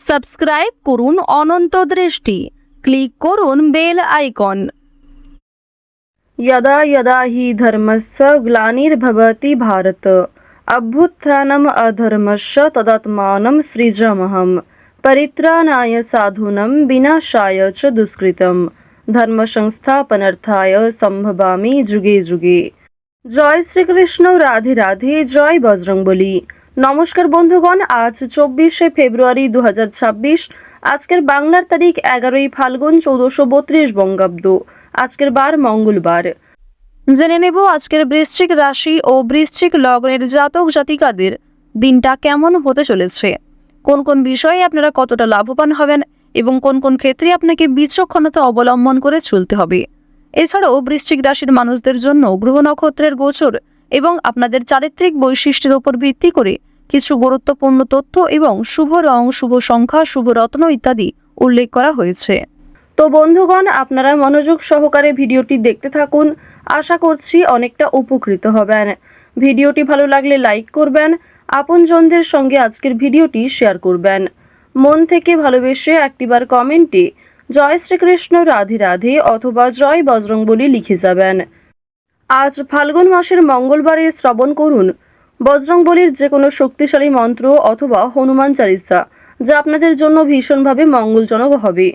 Subscribe করুন অনন্ত দৃষ্টি, click করুন বেল আইকন। यदा यदा हि धर्मस्य ग्लानिर्भवति भारत अभ्युत्थानम् अधर्मस्य तदात्मानं सृजाम्यहं परित्राणाय साधूनां विनाशाय च दुष्कृतं धर्म संस्थापनार्थाय संभवामि যুগে যুগে। জয় শ্রীকৃষ্ণ, রাধে রাধে, জয় বজরংবলী। নমস্কার বন্ধুগণ, আজ 24শে ফেব্রুয়ারি 2026। আজকের বাংলার তারিখ 11ই ফাল্গুন 1432 বঙ্গাব্দ। আজকের বার মঙ্গলবার। জেনে নেব আজকের বৃশ্চিক রাশি ও বৃশ্চিক লগ্নের জাতক জাতিকাদের দিনটা কেমন হতে চলেছে, কোন কোন বিষয়ে আপনারা কতটা লাভবান হবেন এবং কোন কোন ক্ষেত্রে আপনাকে বিচক্ষণতা অবলম্বন করে চলতে হবে। এছাড়াও বৃশ্চিক রাশির মানুষদের জন্য গ্রহ নক্ষত্রের গোচর এবং আপনাদের চারিত্রিক বৈশিষ্ট্যের উপর ভিত্তি করে কিছু গুরুত্বপূর্ণ তথ্য এবং শুভ রং, শুভ সংখ্যা, শুভ রত্ন ইত্যাদি উল্লেখ করা হয়েছে। তো বন্ধুগণ, আপনারা মনোযোগ সহকারে ভিডিওটি দেখতে থাকুন। আশা করছি অনেকটা উপকৃত হবেন। ভিডিওটি ভালো লাগলে লাইক করবেন, আপনজনদের সঙ্গে আজকের ভিডিওটি শেয়ার করবেন। মন থেকে ভালোবেসে একটিবার কমেন্টে জয় শ্রীকৃষ্ণ, রাধে রাধে অথবা জয় বজরংবলী লিখে যাবেন। আজ ফাল্গুন মাসের মঙ্গলবারে শ্রবণ করুন বজরংবলীর যে কোনো শক্তিশালী মন্ত্র অথবা হনুমান চালিসা, যা আপনাদের জন্য ভীষণভাবে মঙ্গলজনক হবে।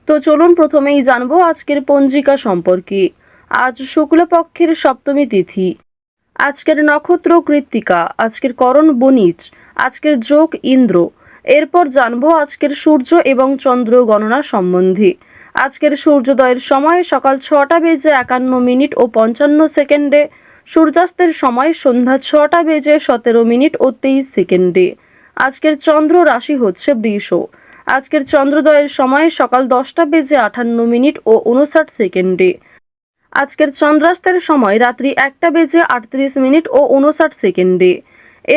তো চলুন প্রথমেই জানবো আজকের পঞ্জিকা সম্পর্কে। আজ শুক্লপক্ষের সপ্তমী তিথি, আজকের নক্ষত্র কৃত্তিকা, আজকের করণ বণিজ, আজকের যোগ ইন্দ্র। এরপর জানবো আজকের সূর্য এবং চন্দ্র গণনা সম্বন্ধে। আজকের সূর্যোদয়ের সময় সকাল 6:51 ও 55 সূর্যাস্তের সময় সন্ধ্যা 6:17 ও 23। আজকের চন্দ্র রাশি হচ্ছে বৃষ। আজকের চন্দ্রোদয়ের সময় সকাল 10:58 ও 59। আজকের চন্দ্রাস্তের সময় রাত্রি 1:38 ও 59।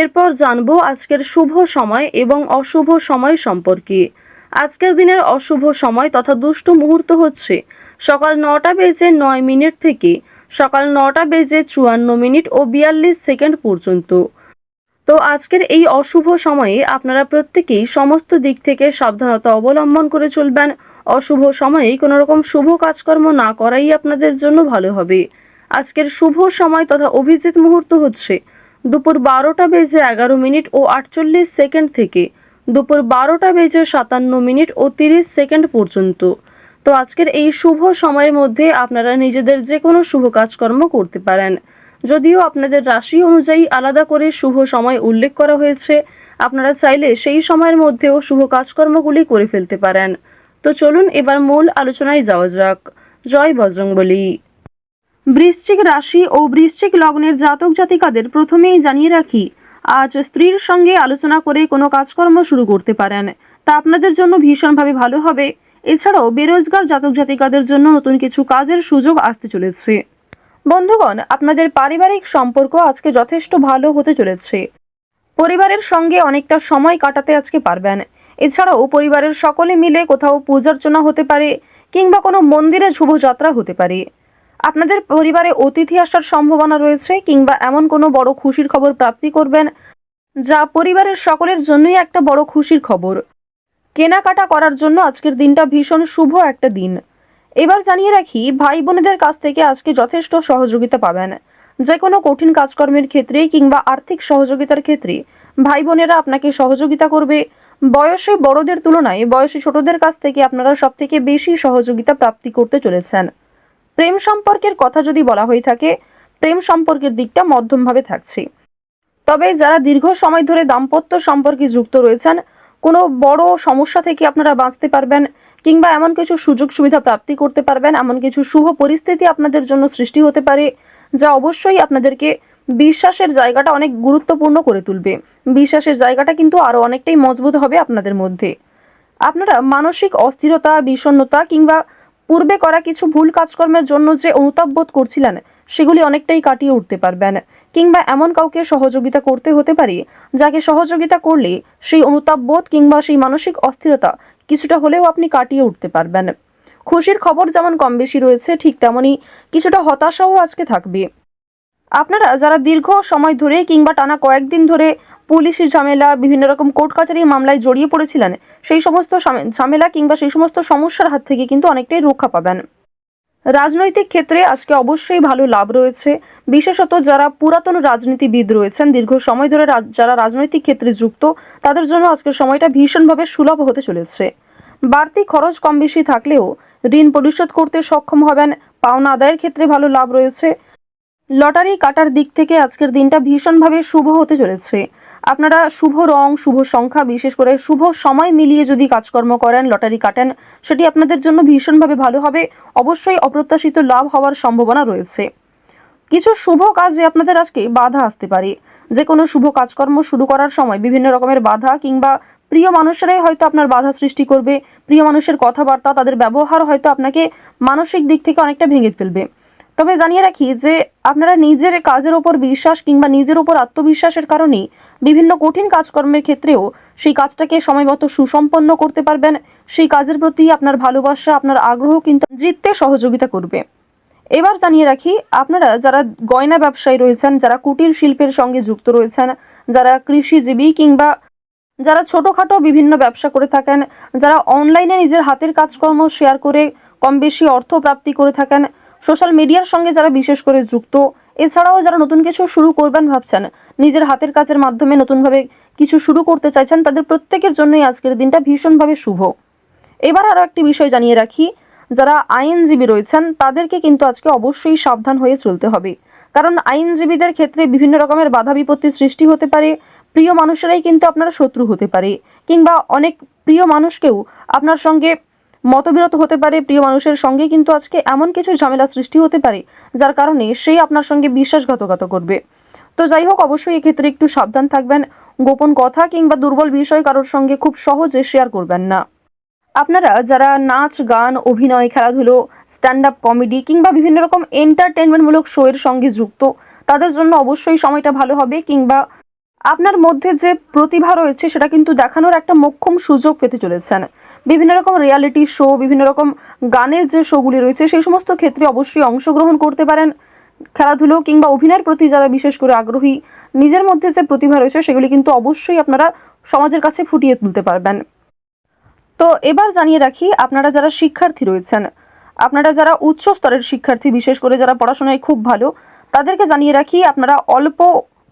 এরপর জানবো আজকের শুভ সময় এবং অশুভ সময় সম্পর্কে। আজকের দিনের অশুভ সময় তথা দুষ্ট মুহূর্ত হচ্ছে সকাল 9:09 থেকে সকাল 9:54 ও 42 পর্যন্ত। তো আজকের এই অশুভ সময়ে আপনারা প্রত্যেকেই সমস্ত দিক থেকে সাবধানতা অবলম্বন করে চলবেন। অশুভ সময়ে কোনো রকম শুভ কাজকর্ম না করাই আপনাদের জন্য ভালো হবে। আজকের শুভ সময় তথা অভিজিৎ মুহূর্ত হচ্ছে দুপুর 12:11 ও 48 থেকে দুপুর 12:57 ও 30 পর্যন্ত। তো আজকের এই শুভ সময়ের মধ্যে আপনারা নিজেদের যে কোনো শুভ কাজকর্ম করতে পারেন। যদিও আপনাদের রাশি অনুযায়ী আলাদা করে শুভ সময় উল্লেখ করা হয়েছে, আপনারা চাইলে সেই সময়ের মধ্যেও শুভ কাজকর্মগুলি করে ফেলতে পারেন। তো চলুন এবার মূল আলোচনায় যাওয়া যাক। জয় বজরংবলী। বৃশ্চিক রাশি ও বৃশ্চিক লগ্নের জাতক জাতিকাদের প্রথমেই জানিয়ে রাখি, আজ স্ত্রীর সঙ্গে আলোচনা করে কোনো কাজকর্ম শুরু করতে পারেন, তা আপনাদের জন্য ভীষণভাবে ভালো হবে। এছাড়াও বেরোজগার জাতক জাতিকাদের জন্য নতুন কিছু কাজের সুযোগ আসতে চলেছে। বন্ধুগণ, আপনাদের পারিবারিক সম্পর্ক আজকে যথেষ্ট ভালো হতে চলেছে। পরিবারের সঙ্গে অনেকটা সময় কাটাতে আজকে পারবেন। এছাড়াও পরিবারের সকলে মিলে কোথাও পূজার্চনা হতে পারে কিংবা কোনো মন্দিরে শুভযাত্রা হতে পারে। আপনাদের পরিবারে অতিথি আসার সম্ভাবনা রয়েছে কিংবা এমন কোনো বড় খুশির খবর প্রাপ্তি করবেন, যা পরিবারের সকলের জন্যই একটা বড় খুশির খবর। কেনাকাটা করার জন্য আজকের দিনটা ভীষণ শুভ একটা দিন। এবার জানিয়ে রাখি, ভাই বোনেদের কাছ থেকে আজকে যথেষ্ট সহযোগিতা পাবেন। যে কোনো কঠিন কাজকর্মের ক্ষেত্রে কিংবা আর্থিক সহযোগিতার ক্ষেত্রে ভাই বোনেরা আপনাকে সহযোগিতা করবে। বয়সে বড়দের তুলনায় বয়সে ছোটদের কাছ থেকে আপনারা সবথেকে বেশি সহযোগিতা প্রাপ্তি করতে চলেছেন। প্রেম সম্পর্কের কথা যদি বলা হয়ে থাকে, প্রেম সম্পর্কের দিকটা মধ্যমভাবে থাকছে। তবে যারা দীর্ঘ সময় ধরে দাম্পত্য সম্পর্কে যুক্ত রয়েছেন, কোনো বড় সমস্যা থেকে আপনারা বাঁচতে পারবেন কিংবা এমন কিছু সুযোগ সুবিধা প্রাপ্তি করতে পারবেন, এমন কিছু শুভ পরিস্থিতি আপনাদের জন্য সৃষ্টি হতে পারে, যা অবশ্যই আপনাদেরকে বিশ্বাসের জায়গাটা অনেক গুরুত্বপূর্ণ করে তুলবে। বিশ্বাসের জায়গাটা কিন্তু আরো অনেকটাই মজবুত হবে আপনাদের মধ্যে। আপনারা মানসিক অস্থিরতা, বিষণ্ণতা কিংবা পূর্বে করা কিছু ভুল কাজকর্মের জন্য যে অনুতাপ বোধ করছিলেন, সেগুলি অনেকটাই কাটিয়ে উঠতে পারবেন। কিংবা এমন কাউকে সহযোগিতা করতে হতে পারে, যাকে সহযোগিতা করলে সেই অনুতাপ বোধ কিংবা সেই মানসিক অস্থিরতা কিছুটা হলেও আপনি কাটিয়ে উঠতে পারবেন। খুশির খবর যেমন কম বেশি রয়েছে, ঠিক তেমনই কিছুটা হতাশাও আজকে থাকবে। আপনারা যারা দীর্ঘ সময় ধরে কিংবা টানা কয়েকদিন ধরে পুলিশি ঝামেলা, বিভিন্ন রকম কোর্ট কাচারি মামলায় জড়িয়ে পড়েছিলেন, সেই সমস্ত ঝামেলা কিংবা সেই সমস্ত সমস্যার হাত থেকে কিন্তু অনেকটাই রক্ষা পাবেন। রাজনৈতিক ক্ষেত্রে আজকে অবশ্যই ভালো লাভ রয়েছে। বিশেষত যারা পুরাতন রাজনীতিবিদ রয়েছেন, দীর্ঘ সময় ধরে যারা রাজনৈতিক ক্ষেত্রে যুক্ত, তাদের জন্য আজকের সময়টা ভীষণভাবে সুলভ হতে চলেছে। বাড়তি খরচ কম বেশি থাকলেও ঋণ পরিশোধ করতে সক্ষম হবেন। পাওনা আদায়ের ক্ষেত্রে ভালো লাভ রয়েছে। লটারি কাটার দিক থেকে আজকের দিনটা ভীষণভাবে শুভ হতে চলেছে। আপনারা শুভ রং, শুভ সংখ্যা, বিশেষ করে শুভ সময় মিলিয়ে যদি কাজকর্ম করেন, লটারি কাটেন, সেটি আপনাদের জন্য ভীষণভাবে ভালো হবে। অবশ্যই অপ্রত্যাশিত লাভ হওয়ার সম্ভাবনা রয়েছে। কিছু শুভ কাজে আপনাদের আজকে বাধা আসতে পারে। যে কোনো শুভ কাজকর্ম শুরু করার সময় বিভিন্ন রকমের বাধা কিংবা প্রিয় মানুষেরাই হয়তো আপনার বাধা সৃষ্টি করবে। প্রিয় মানুষের কথাবার্তা, তাদের ব্যবহার হয়তো আপনাকে মানসিক দিক থেকে অনেকটা ভেঙে ফেলবে। তবে জানিয়ে রাখি যে আপনারা নিজের কাজের ওপর বিশ্বাস কিংবা নিজের ওপর আত্মবিশ্বাসের কারণেই বিভিন্ন কঠিন কাজকর্মের ক্ষেত্রেও সেই কাজটাকে সময়মতো সুসম্পন্ন করতে পারবেন। সেই কাজের প্রতি আপনার ভালোবাসা, আপনার আগ্রহ কিন্তু জিততে সহযোগিতা করবে। এবার জানিয়ে রাখি, আপনারা যারা গয়না ব্যবসায়ী রয়েছেন, যারা কুটির শিল্পের সঙ্গে যুক্ত রয়েছেন, যারা কৃষিজীবী কিংবা যারা ছোটোখাটো বিভিন্ন ব্যবসা করে থাকেন, যারা অনলাইনে নিজের হাতের কাজকর্ম শেয়ার করে কম বেশি অর্থ প্রাপ্তি করে থাকেন, সোশ্যাল মিডিয়ার সঙ্গে যারা বিশেষ করে যুক্ত, এছাড়াও যারা নতুন কিছু শুরু করবেন ভাবছেন, নিজের হাতের কাজের মাধ্যমে নতুনভাবে কিছু শুরু করতে চাইছেন, তাদের প্রত্যেকের জন্যই আজকের দিনটা ভীষণভাবে শুভ। এবার আরও একটি বিষয় জানিয়ে রাখি, যারা আইনজীবী রয়েছেন তাদেরকে কিন্তু আজকে অবশ্যই সাবধান হয়ে চলতে হবে। কারণ আইনজীবীদের ক্ষেত্রে বিভিন্ন রকমের বাধা বিপত্তির সৃষ্টি হতে পারে। প্রিয় মানুষেরাই কিন্তু আপনার শত্রু হতে পারে, কিংবা অনেক প্রিয় মানুষকেও আপনার সঙ্গে মতবিরোধ হতে পারে। প্রিয় মানুষের সঙ্গে কিন্তু আজকে এমন কিছু ঝামেলা সৃষ্টি হতে পারে যার কারণে সেই আপনার সঙ্গে বিশ্বাসঘাতকতা করবে। তো যাই হোক, অবশ্যই এক্ষেত্রে একটু সাবধান থাকবেন। গোপন কথা কিংবা দুর্বল বিষয় কারোর সঙ্গে খুব সহজে শেয়ার করবেন না। আপনারা যারা নাচ, গান, অভিনয়, খেলাধুলো, স্ট্যান্ড আপ কমেডি কিংবা বিভিন্ন রকম এন্টারটেনমেন্টমূলক শো এর সঙ্গে যুক্ত, তাদের জন্য অবশ্যই সময়টা ভালো হবে। কিংবা আপনার মধ্যে যে প্রতিভা রয়েছে সেটা কিন্তু দেখানোর একটা মোক্ষম সুযোগ পেতে চলেছেন। বিভিন্ন রকম রিয়ালিটি শো, বিভিন্ন রকম গানের যে শোগুলি রয়েছে, সেই সমস্ত ক্ষেত্রে অবশ্যই অংশগ্রহণ করতে পারেন। খেলাধুলো কিংবা অভিনয়ের প্রতি যারা বিশেষ করে আগ্রহী, নিজের মধ্যে যে প্রতিভা রয়েছে সেগুলি কিন্তু অবশ্যই আপনারা সমাজের কাছে ফুটিয়ে তুলতে পারবেন। তো এবার জানিয়ে রাখি, আপনারা যারা শিক্ষার্থী রয়েছেন, আপনারা যারা উচ্চ স্তরের শিক্ষার্থী, বিশেষ করে যারা পড়াশোনায় খুব ভালো, তাদেরকে জানিয়ে রাখি আপনারা অল্প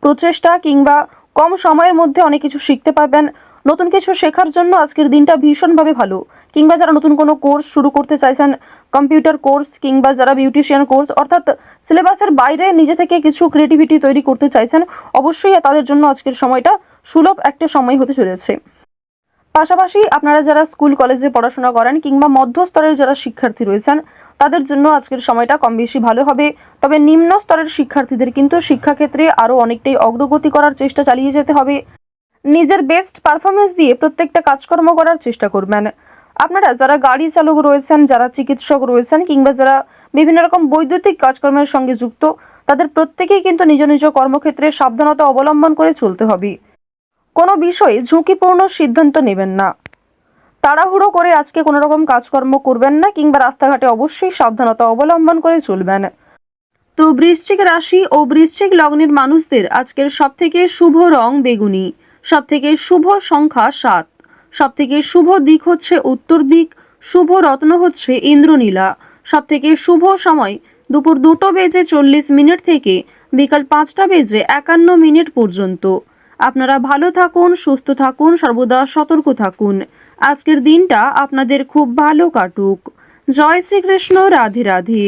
প্রচেষ্টা কিংবা কম সময়ের মধ্যে অনেক কিছু শিখতে পারবেন। নতুন কিছু শেখার জন্য আজকের দিনটা ভীষণভাবে ভালো। কিংবা যারা নতুন কোনো কোর্স শুরু করতে চাইছেন, কম্পিউটার কোর্স কিংবা যারা বিউটিশিয়ান কোর্স, অর্থাৎ সিলেবাসের বাইরে নিজে থেকে কিছু ক্রিয়েটিভিটি তৈরি করতে চাইছেন, অবশ্যই তাদের জন্য আজকের সময়টা সুলভ একটা সময় হতে চলেছে। পাশাপাশি আপনারা যারা স্কুল কলেজে পড়াশোনা করেন কিংবা মধ্যস্তরের যারা শিক্ষার্থী রয়েছেন, তাদের জন্য আজকের সময়টা কম বেশি ভালো হবে। তবে নিম্ন স্তরের শিক্ষার্থীদের কিন্তু শিক্ষাক্ষেত্রে আরও অনেকটাই অগ্রগতি করার চেষ্টা চালিয়ে যেতে হবে। নিজের বেস্ট পারফরমেন্স দিয়ে প্রত্যেকটা কাজকর্ম করার চেষ্টা করবেন। আপনারা যারা গাড়ি চালক রয়েছেন, যারা চিকিৎসক রয়েছেন কিংবা যারা বিভিন্ন রকম বৈদ্যুতিক কাজকর্মের সঙ্গে যুক্ত, তাদের প্রত্যেকেই কিন্তু নিজ নিজ কর্মক্ষেত্রে সাবধানতা অবলম্বন করে চলতে হবে। কোনো বিষয়ে ঝুঁকিপূর্ণ সিদ্ধান্ত নেবেন না। তাড়াহুড়ো করে আজকে কোনো রকম কাজকর্ম করবেন না কিংবা রাস্তাঘাটে অবশ্যই সাবধানতা অবলম্বন করে চলবেন। তো বৃশ্চিক রাশি ও বৃশ্চিক লগ্নের মানুষদের আজকের সবথেকে শুভ রং বেগুনি, সবথেকে শুভ সংখ্যা 7, সবথেকে শুভ দিক হচ্ছে উত্তর দিক, শুভ রত্ন হচ্ছে ইন্দ্রনীলা, সবথেকে শুভ সময় দুপুর 2:40 থেকে বিকাল 5:51 পর্যন্ত। আপনারা ভালো থাকুন, সুস্থ থাকুন, সর্বদা সতর্ক থাকুন। আজকের দিনটা আপনাদের খুব ভালো কাটুক। জয় শ্রীকৃষ্ণ। রাধে রাধে।